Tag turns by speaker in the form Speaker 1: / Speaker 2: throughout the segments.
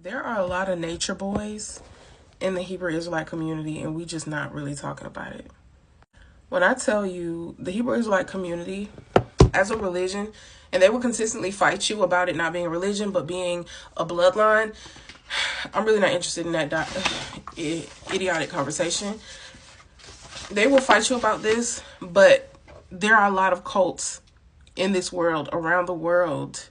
Speaker 1: There are a lot of nature boys in the Hebrew Israelite community, and we just not really talking about it. When I tell you the Hebrew Israelite community as a religion, and they will consistently fight you about it not being a religion, but being a bloodline, I'm really not interested in that idiotic conversation. They will fight you about this, but there are a lot of cults in this world, around the world,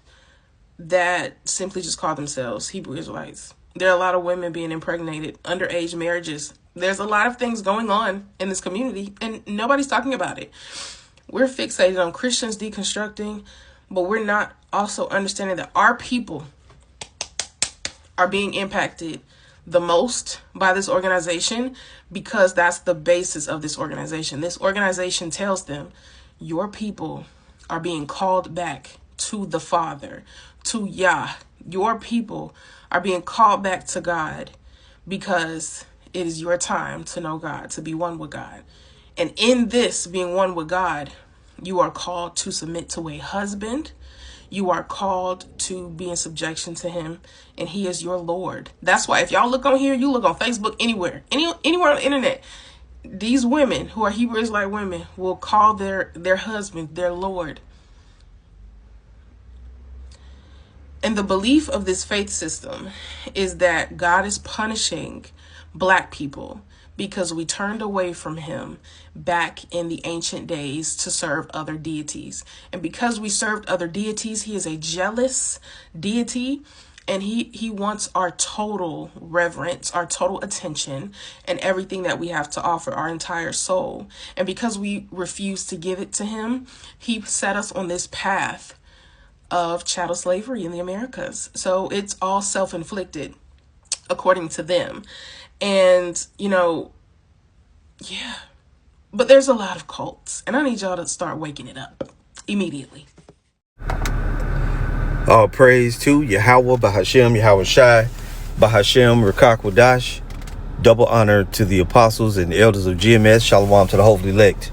Speaker 1: that simply just call themselves Hebrew Israelites. There are a lot of women being impregnated, underage marriages. There's a lot of things going on in this community, and nobody's talking about it. We're fixated on Christians deconstructing, but we're not also understanding that our people are being impacted the most by this organization, because that's the basis of this organization. This organization tells them your people are being called back to the Father, to Yah. Your people are being called back to God because it is your time to know God, to be one with God. And in this being one with God, you are called to submit to a husband. You are called to be in subjection to him, and he is your Lord. That's why if y'all look on here, you look on Facebook, anywhere on the internet, these women who are Hebrew Israelite women will call their husband their Lord. And the belief of this faith system is that God is punishing Black people because we turned away from him back in the ancient days to serve other deities. And because we served other deities, he is a jealous deity, and he wants our total reverence, our total attention, and everything that we have to offer, our entire soul. And because we refuse to give it to him, he set us on this path of chattel slavery in the Americas. So it's all self-inflicted, according to them. And, yeah. But there's a lot of cults, and I need y'all to start waking it up immediately.
Speaker 2: All praise to Yahweh, Bahashem, Yahweh Shai, Bahashem, Rakak Wadash. Double honor to the apostles and the elders of GMS. Shalom to the hopefully elect.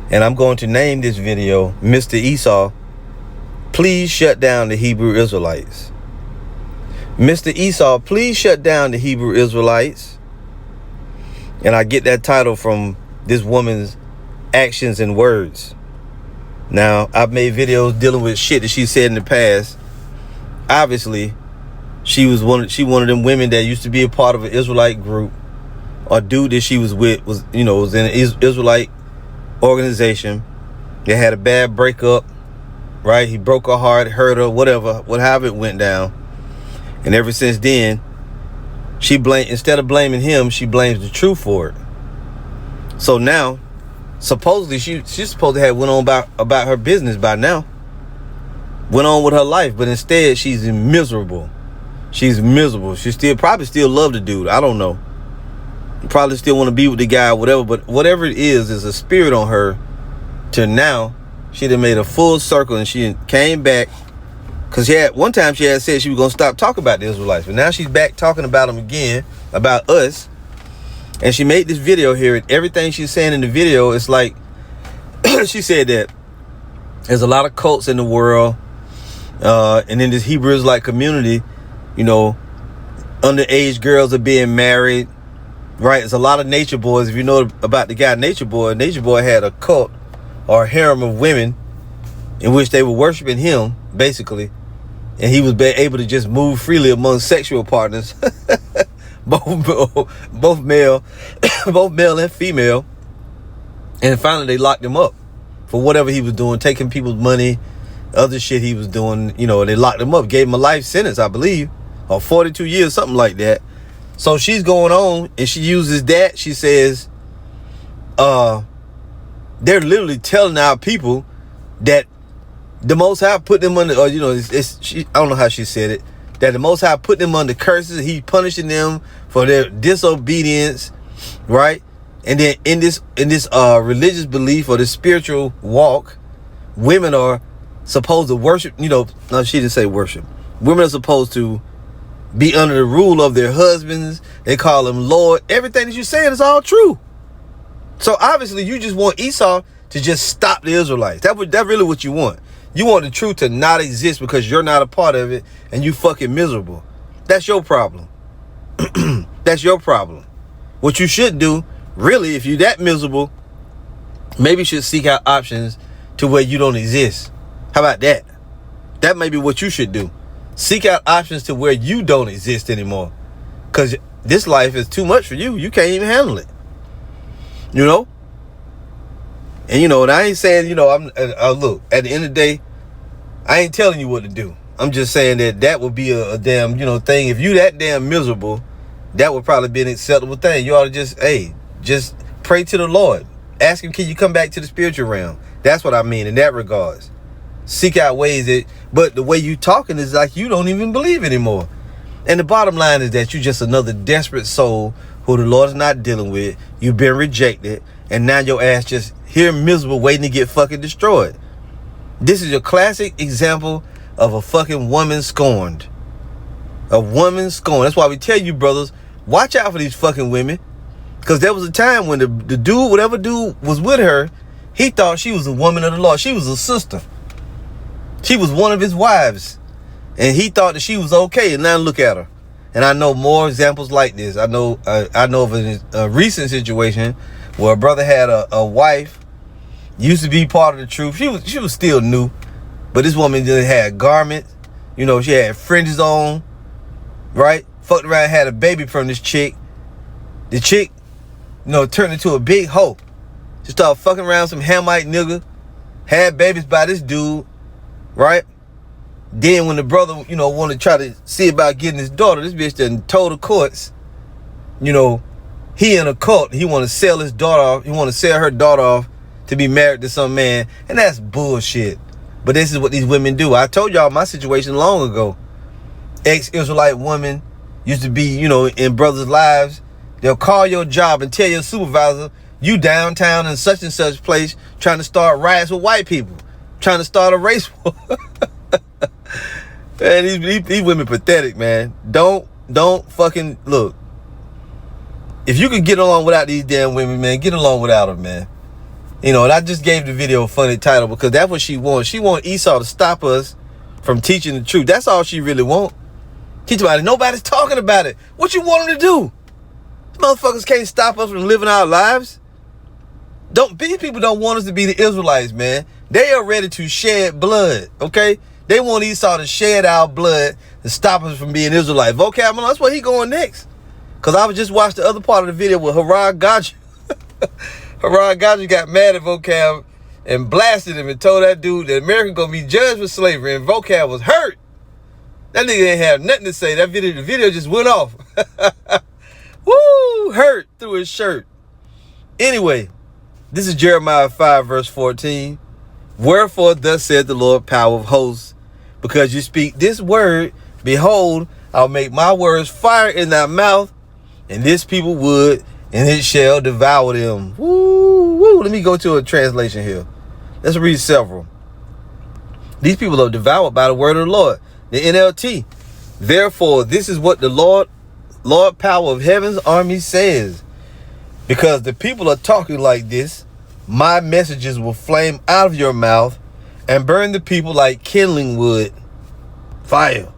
Speaker 2: And I'm going to name this video, Mr. Esau, please shut down the Hebrew Israelites. Mr. Esau, please shut down the Hebrew Israelites. And I get that title from this woman's actions and words. Now, I've made videos dealing with shit that she said in the past. Obviously, she one of them women that used to be a part of an Israelite group, or dude that she was with was in an Israelite organization. They had a bad breakup, right? He broke her heart, hurt her, whatever it went down. And ever since then, instead of blaming him, she blames the truth for it. So now, supposedly she's supposed to have went on about her business by now. Went on with her life, but instead she's miserable. She's miserable. She probably still love the dude. I don't know. Probably still want to be with the guy, whatever. But whatever it is a spirit on her. To now, she done made a full circle, and she came back. Because one time she had said she was going to stop talking about the Israelites. But now she's back talking about them again, about us. And she made this video here, and everything she's saying in the video is like, she said that there's a lot of cults in the world, and in this Hebrew Israelite community, underage girls are being married, right? There's a lot of nature boys. If you know about the guy Nature Boy had a cult or a harem of women in which they were worshiping him, basically, and he was able to just move freely among sexual partners. both male and female. And finally they locked him up for whatever he was doing, taking people's money, other shit he was doing. They locked him up, gave him a life sentence, I believe, or 42 years, something like that. So she's going on, and she uses that. She says, they're literally telling our people that the Most High put them under, I don't know how she said it, that the Most High put them under curses. He punishing them for their disobedience, right? And then in this religious belief or this spiritual walk, women are supposed to worship. No, she didn't say worship. Women are supposed to be under the rule of their husbands. They call them Lord. Everything that you're saying is all true. So obviously, you just want Esau to just stop the Israelites. That's really what you want. You want the truth to not exist because you're not a part of it, and you fucking miserable. That's your problem. That's your problem. What you should do, really, if you're that miserable, maybe you should seek out options to where you don't exist. How about that? That may be what you should do. Seek out options to where you don't exist anymore. Because this life is too much for you. You can't even handle it. You know? And and I ain't saying, look, at the end of the day, I ain't telling you what to do. I'm just saying that would be a damn, thing. If you that damn miserable, that would probably be an acceptable thing. You ought to just pray to the Lord. Ask him, can you come back to the spiritual realm? That's what I mean in that regards. Seek out ways but the way you talking is like you don't even believe anymore. And the bottom line is that you're just another desperate soul who the Lord is not dealing with. You've been rejected, and now your ass just here miserable waiting to get fucking destroyed. This is a classic example of a fucking woman scorned. A woman scorned. That's why we tell you, brothers, watch out for these fucking women. Because there was a time when the dude, whatever dude was with her, he thought she was a woman of the Lord. She was a sister. She was one of his wives. And he thought that she was okay. And now look at her. And I know more examples like this. I know of a recent situation where a brother had a wife, used to be part of the truth. She was still new. But this woman just had garments. She had fringes on. Right? Fucked around, had a baby from this chick. The chick, turned into a big hoe. She started fucking around some Hamite nigga. Had babies by this dude. Right? Then when the brother, wanted to try to see about getting his daughter, this bitch done told the courts, he in a cult. He want to sell his daughter off. He want to sell her daughter off to be married to some man. And that's bullshit. But this is what these women do. I told y'all my situation long ago. Ex-Israelite woman used to be, in brothers' lives. They'll call your job and tell your supervisor, you downtown in such and such place trying to start riots with white people. Trying to start a race war. Man, these women pathetic, man. Don't fucking look. If you could get along without these damn women, man, get along without them, man. And I just gave the video a funny title because that's what she wants. She wants Esau to stop us from teaching the truth. That's all she really wants. Teach about it. Nobody's talking about it. What you want them to do? These motherfuckers can't stop us from living our lives. These people don't want us to be the Israelites, man. They are ready to shed blood, okay? They want Esau to shed our blood to stop us from being Israelites. Vocab, that's where he going next. Because I was just watched the other part of the video with Harad Gaju. Harad Gaju got mad at Vocab and blasted him and told that dude that America gonna be judged for slavery, and Vocab was hurt. That nigga didn't have nothing to say. The video just went off. Woo! Hurt through his shirt. Anyway, this is Jeremiah 5 verse 14. Wherefore thus said the Lord, power of hosts, because you speak this word, behold, I'll make my words fire in thy mouth, and this people would, and it shall devour them. Woo, woo. Let me go to a translation here. Let's read several. These people are devoured by the word of the Lord. The NLT. Therefore, this is what the Lord power of heaven's army says. Because the people are talking like this, my messages will flame out of your mouth and burn the people like kindling wood. Fire.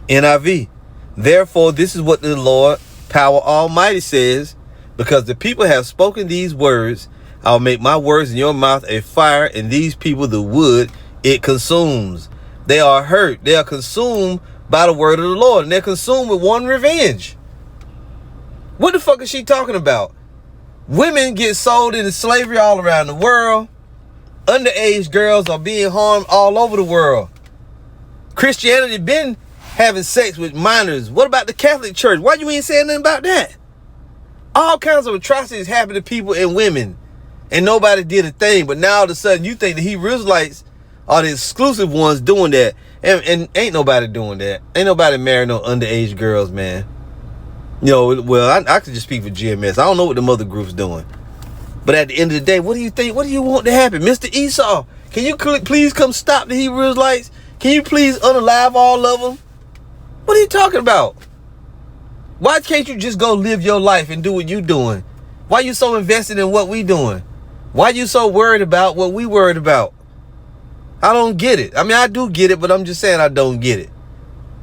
Speaker 2: NIV. Therefore, this is what the Lord power almighty says. Because the people have spoken these words, I'll make my words in your mouth a fire, and these people the wood it consumes. They are hurt. They are consumed by the word of the Lord, and they're consumed with one revenge. What the fuck is she talking about? Women get sold into slavery all around the world. Underage girls are being harmed all over the world. Christianity been having sex with minors. What about the Catholic Church? Why you ain't saying nothing about that? All kinds of atrocities happen to people and women, and nobody did a thing. But now all of a sudden you think the Hebrew Israelites are the exclusive ones doing that. And ain't nobody doing that. Ain't nobody marrying no underage girls, man. Well, I could just speak for GMS. I don't know what the other group's doing. But at the end of the day, what do you think? What do you want to happen? Mr. Esau, can you please come stop the Hebrew Israelites? Can you please unalive all of them? What are you talking about? Why can't you just go live your life and do what you doing? Why you so invested in what we doing? Why you so worried about what we worried about? I don't get it. I mean, I do get it, but I'm just saying I don't get it.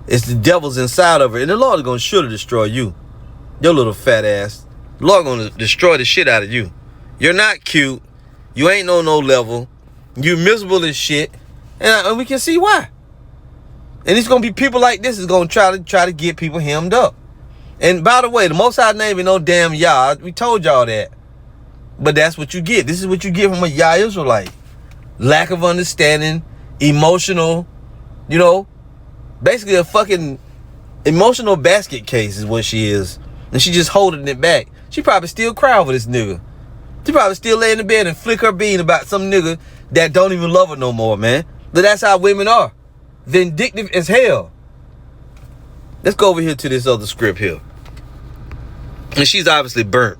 Speaker 2: It's the devil's inside of her. And the Lord is going to surely destroy you. Your little fat ass. The Lord going to destroy the shit out of you. You're not cute. You ain't on no level. You miserable as shit. And we can see why. And it's going to be people like this is going to try to get people hemmed up. And by the way, the Most High name ain't no damn Yah. We told y'all that. But that's what you get. This is what you get from a Yah Israelite. Lack of understanding, emotional, basically a fucking emotional basket case is what she is. And she just holding it back. She probably still cry over this nigga. She probably still lay in the bed and flick her bean about some nigga that don't even love her no more, man. But that's how women are. Vindictive as hell. Let's go over here to this other script here. And she's obviously burnt.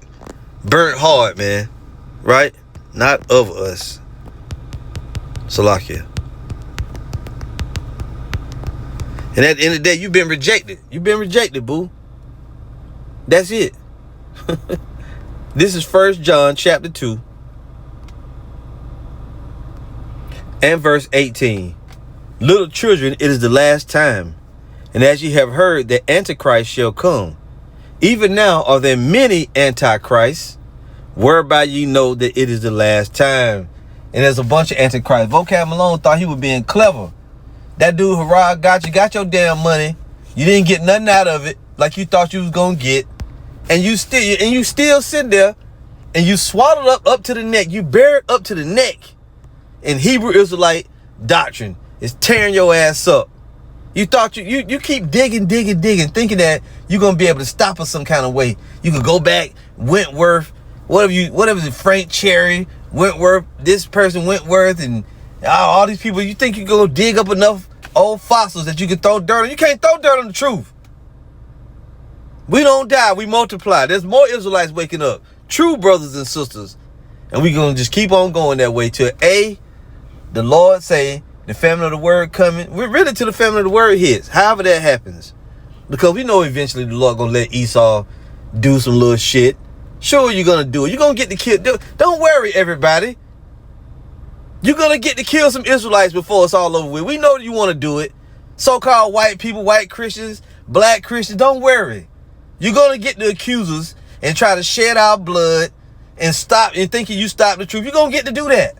Speaker 2: Burnt hard, man. Right? Not of us. Salakia. And at the end of the day, you've been rejected. You've been rejected, boo. That's it. This is 1 John chapter 2 and verse 18. Little children, it is the last time. And as ye have heard that antichrist shall come, even now are there many antichrists, whereby ye know that it is the last time. And there's a bunch of antichrists. Vocab Malone thought he was being clever. That dude, hurrah, got your damn money. You didn't get nothing out of it like you thought you was gonna get. And you still sitting there and you swaddled up to the neck. You buried up to the neck in Hebrew Israelite doctrine. It's tearing your ass up. You thought you keep digging, thinking that you're gonna be able to stop us some kind of way. You could go back, Wentworth, whatever Frank Cherry, Wentworth, this person Wentworth, and all these people. You think you're gonna dig up enough old fossils that you can throw dirt on? You can't throw dirt on the truth. We don't die, we multiply. There's more Israelites waking up, true brothers and sisters, and we're gonna just keep on going that way till the Lord say the famine of the word coming. We're really till the famine of the word hits. However that happens, because we know eventually the Lord gonna let Esau do some little shit. Sure, you're gonna do it. You're gonna get to kill. Don't worry, everybody. You're gonna get to kill some Israelites before it's all over with. We know you want to do it. So-called white people, white Christians, black Christians. Don't worry. You're gonna get the accusers and try to shed our blood and thinking you stop the truth. You're gonna get to do that.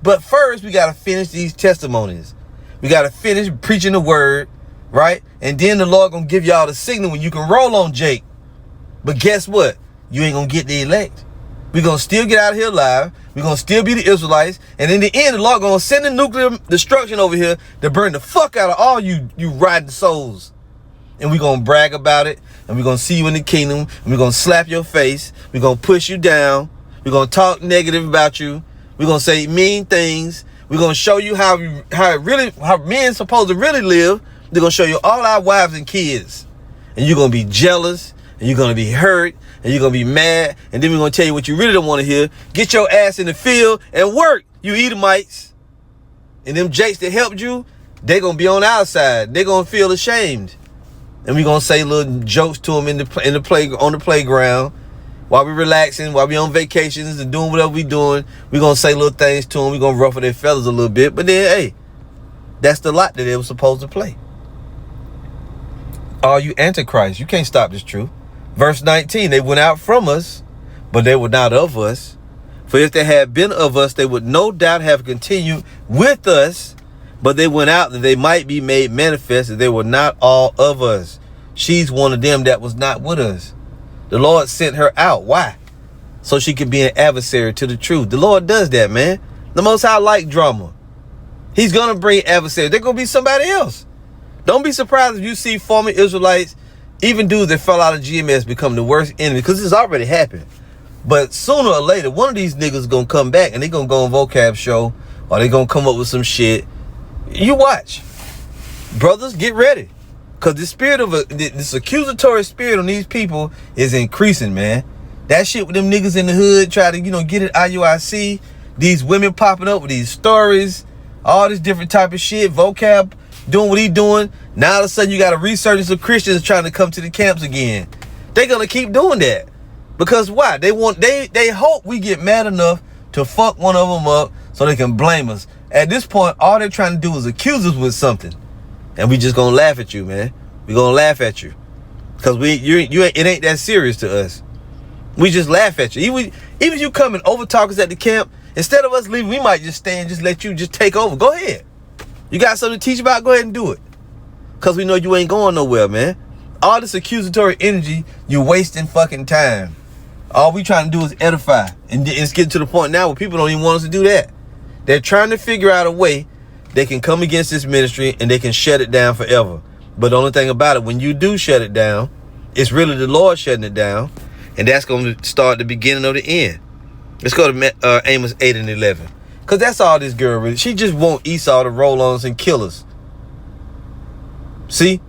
Speaker 2: But first, we gotta finish these testimonies. We gotta finish preaching the word, right? And then the Lord gonna give y'all the signal when you can roll on Jake. But guess what? You ain't gonna get the elect. We're gonna still get out of here alive. We're gonna still be the Israelites. And in the end, the Lord gonna send the nuclear destruction over here to burn the fuck out of all you rotten souls. And we're gonna brag about it. And we're gonna see you in the kingdom. And we're gonna slap your face. We're gonna push you down. We're gonna talk negative about you. We're gonna say mean things. We're gonna show you how men supposed to really live. They're gonna show you all our wives and kids. And you're gonna be jealous. And you're gonna be hurt. And you're gonna be mad. And then we're gonna tell you what you really don't want to hear. Get your ass in the field and work, you Edomites. And them jakes that helped you, they're gonna be on our side. They're gonna feel ashamed. And we're gonna say little jokes to them on the playground. While we're relaxing, while we're on vacations and doing whatever we're doing, we're going to say little things to them. We're going to ruffle their feathers a little bit. But then, hey, that's the lot that they were supposed to play. Are you antichrist? You can't stop this truth. Verse 19, they went out from us, but they were not of us. For if they had been of us, they would no doubt have continued with us. But they went out that they might be made manifest that they were not all of us. She's one of them that was not with us. The Lord sent her out. Why? So she could be an adversary to the truth. The Lord does that, man. The Most High like drama. He's going to bring adversaries. They're going to be somebody else. Don't be surprised if you see former Israelites, even dudes that fell out of GMS, become the worst enemy, because it's already happened. But sooner or later, one of these niggas is going to come back and they're going to go on vocab show, or they're going to come up with some shit. You watch. Brothers, get ready. Because the spirit of this accusatory spirit on these people is increasing, man. That shit with them niggas in the hood try to, get it IUIC. These women popping up with these stories, all this different type of shit. Vocab doing what he doing. Now all of a sudden you got a resurgence of Christians trying to come to the camps again. They're gonna keep doing that. Because why? They hope we get mad enough to fuck one of them up so they can blame us. At this point, all they're trying to do is accuse us with something. And we just gonna laugh at you, man. We gonna laugh at you. Cause it ain't that serious to us. We just laugh at you. Even if you come and over talk us at the camp, instead of us leaving, we might just stay and just let you just take over. Go ahead. You got something to teach about? Go ahead and do it. Cause we know you ain't going nowhere, man. All this accusatory energy, you're wasting fucking time. All we trying to do is edify. And it's getting to the point now where people don't even want us to do that. They're trying to figure out a way they can come against this ministry and they can shut it down forever. But the only thing about it, when you do shut it down, it's really the Lord shutting it down. And that's going to start the beginning of the end. Let's go to Amos 8 and 11. Because that's all this girl really. She just want Esau to roll on us and kill us. See?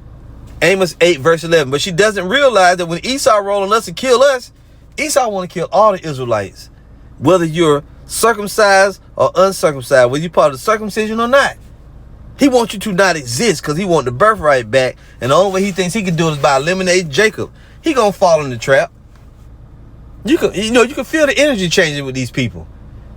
Speaker 2: Amos 8 verse 11. But she doesn't realize that when Esau roll on us and kill us, Esau want to kill all the Israelites. Whether you're circumcised or uncircumcised, whether you're part of the circumcision or not. He wants you to not exist because he wants the birthright back. And the only way he thinks he can do it is by eliminating Jacob. He gonna fall in the trap. You can feel the energy changing with these people.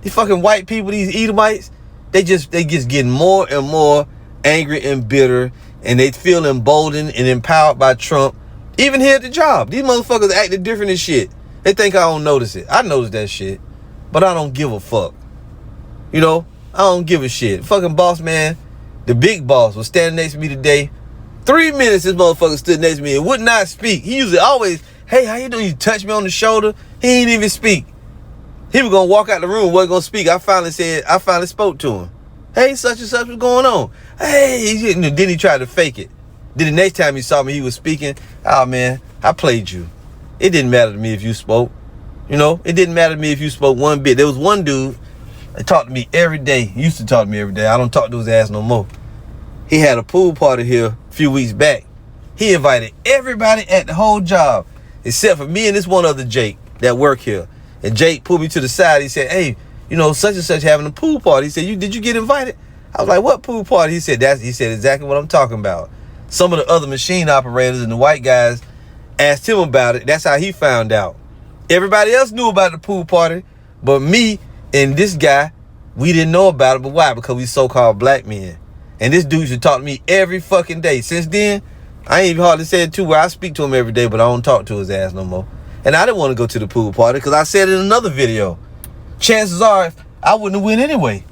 Speaker 2: These fucking white people, these Edomites, they just getting more and more angry and bitter, and they feel emboldened and empowered by Trump. Even here at the job, these motherfuckers acting different as shit. They think I don't notice it. I notice that shit, but I don't give a fuck. I don't give a shit. Fucking boss man, the big boss, was standing next to me today. 3 minutes this motherfucker stood next to me and would not speak. He usually always, hey, how you doing? You touch me on the shoulder. He ain't even speak. He was gonna walk out the room, wasn't gonna speak. I finally spoke to him. Hey, such and such, what's going on? Hey, then he tried to fake it. Then the next time he saw me, he was speaking. Oh man, I played you. It didn't matter to me if you spoke. It didn't matter to me if you spoke one bit. There was one dude that talked to me every day. He used to talk to me every day. I don't talk to his ass no more. He had a pool party here a few weeks back. He invited everybody at the whole job, except for me and this one other Jake that work here. And Jake pulled me to the side. He said, hey, such and such having a pool party. He said, did you get invited? I was like, what pool party? He said exactly what I'm talking about. Some of the other machine operators and the white guys asked him about it. That's how he found out. Everybody else knew about the pool party, but me and this guy, we didn't know about it. But why? Because we so-called black men. And this dude used to talk to me every fucking day. Since then, I ain't even hardly said too where I speak to him every day, but I don't talk to his ass no more. And I didn't want to go to the pool party because I said in another video, chances are I wouldn't win anyway.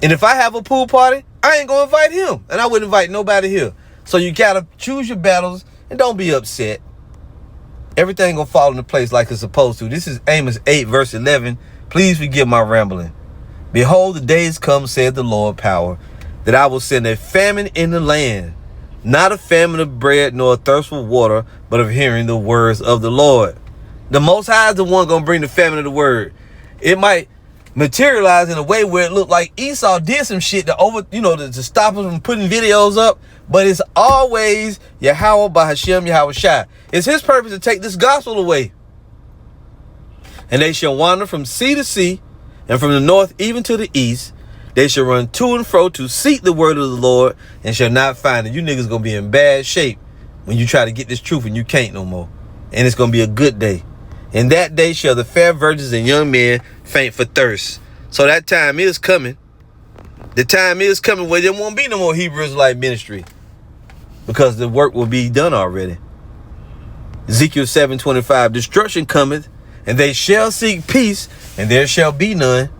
Speaker 2: And if I have a pool party, I ain't going to invite him. And I wouldn't invite nobody here. So you got to choose your battles and don't be upset. Everything going to fall into place like it's supposed to. This is Amos 8 verse 11. Please forgive my rambling. Behold, the days come, saith the Lord power, that I will send a famine in the land. Not a famine of bread, nor a thirst for water, but of hearing the words of the Lord. The Most High is the one going to bring the famine of the word. It might materialize in a way where it looked like Esau did some shit to stop him from putting videos up. But it's always Yahweh by Hashem, Yahweh Shai. It's his purpose to take this gospel away. And they shall wander from sea to sea, and from the north even to the east. They shall run to and fro to seek the word of the Lord, and shall not find it. You niggas gonna be in bad shape when you try to get this truth and you can't no more. And it's gonna be a good day. In that day shall the fair virgins and young men faint for thirst. So that time is coming. The time is coming where there won't be no more Hebrew Israelite ministry, because the work will be done already. Ezekiel 7:25. Destruction cometh, and they shall seek peace, and there shall be none.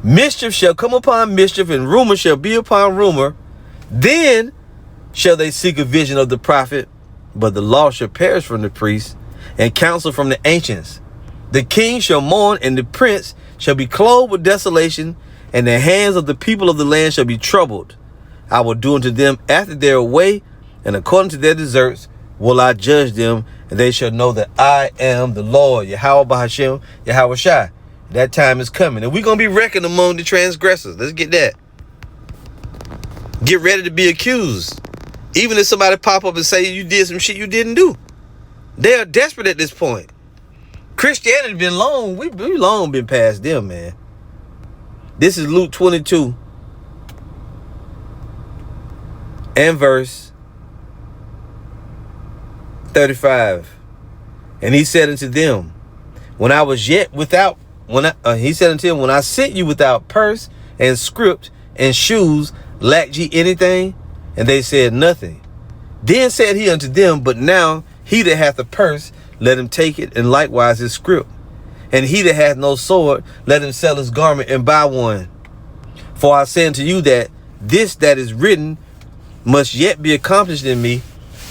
Speaker 2: Mischief shall come upon mischief, and rumor shall be upon rumor. Then shall they seek a vision of the prophet, but the law shall perish from the priest, and counsel from the ancients. The king shall mourn, and the prince shall be clothed with desolation, and the hands of the people of the land shall be troubled. I will do unto them after their way, and according to their deserts will I judge them, and they shall know that I am the Lord, Yahweh Bahashem, Yahweh Shai. That time is coming, and we're going to be reckoned among the transgressors. Let's get that. Get ready to be accused. Even if somebody pop up and say you did some shit you didn't do. They are desperate at this point. Christianity been long. We long been past them, man. This is Luke 22 and verse 35. And he said unto them, when I was yet without, he said unto him, when I sent you without purse and script and shoes, lacked ye anything? And they said nothing. Then said he unto them, but now he that hath a purse, let him take it, and likewise his scrip. And he that hath no sword, let him sell his garment and buy one. For I say unto you that this that is written must yet be accomplished in me.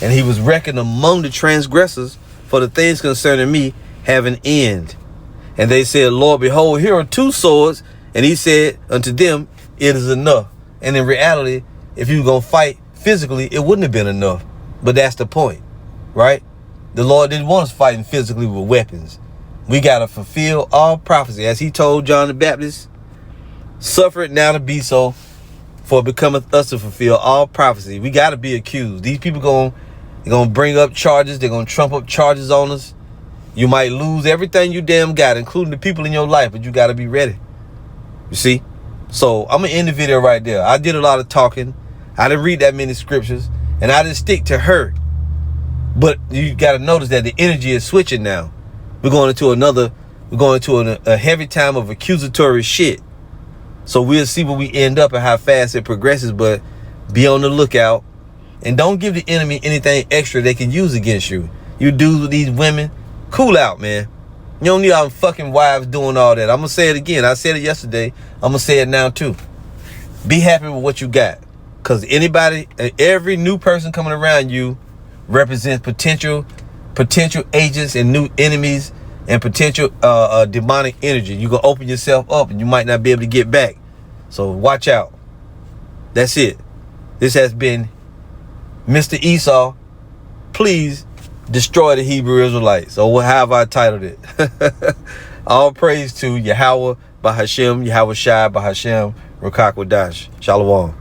Speaker 2: And he was reckoned among the transgressors, for the things concerning me have an end. And they said, Lord, behold, here are 2 swords. And he said unto them, it is enough. And in reality, if you were going to fight physically, it wouldn't have been enough. But that's the point, right? The Lord didn't want us fighting physically with weapons. We got to fulfill all prophecy. As he told John the Baptist, suffer it now to be so, for it becometh us to fulfill all prophecy. We got to be accused. These people they're going to bring up charges. They're going to trump up charges on us. You might lose everything you damn got, including the people in your life, but you got to be ready. You see? So I'm going to end the video right there. I did a lot of talking. I didn't read that many scriptures, and I didn't stick to her. But you got to notice that the energy is switching now. We're going into a heavy time of accusatory shit. So we'll see where we end up and how fast it progresses, but be on the lookout. And don't give the enemy anything extra they can use against you. You dudes with these women, cool out, man. You don't need our fucking wives doing all that. I'm going to say it again. I said it yesterday. I'm going to say it now too. Be happy with what you got. Because every new person coming around you represents potential agents and new enemies and potential demonic energy. You can open yourself up and you might not be able to get back. So watch out. That's it. This has been Mr. Esau. Please destroy the Hebrew Israelites, or however I titled it. All praise to Yahweh Bahashem, Yahweh Shai Bahashem, Ruach HaKodesh. Shalom.